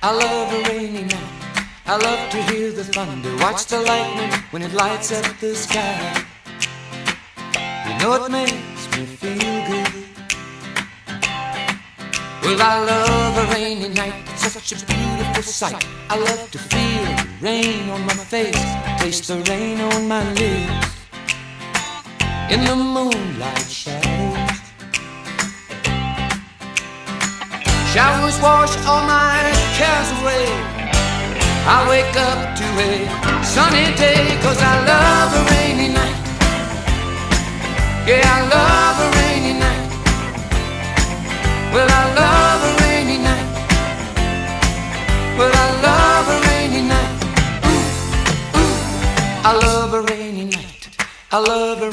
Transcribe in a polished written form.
I love a rainy night. I love to hear the thunder, watch the lightning when it lights up the sky. You know it makes me feel good. Well, I love a rainy night, it's such a beautiful sight. I love to feel the rain on my face, taste the rain on my lips. In the moonlight shadows, showers wash all my cares away. I wake up to a sunny day, 'cause I love a rainy night. Yeah, I love a rainy night. Well, I love a rainy night. Well, I love a rainy night. Ooh, ooh. I love a rainy night. I love a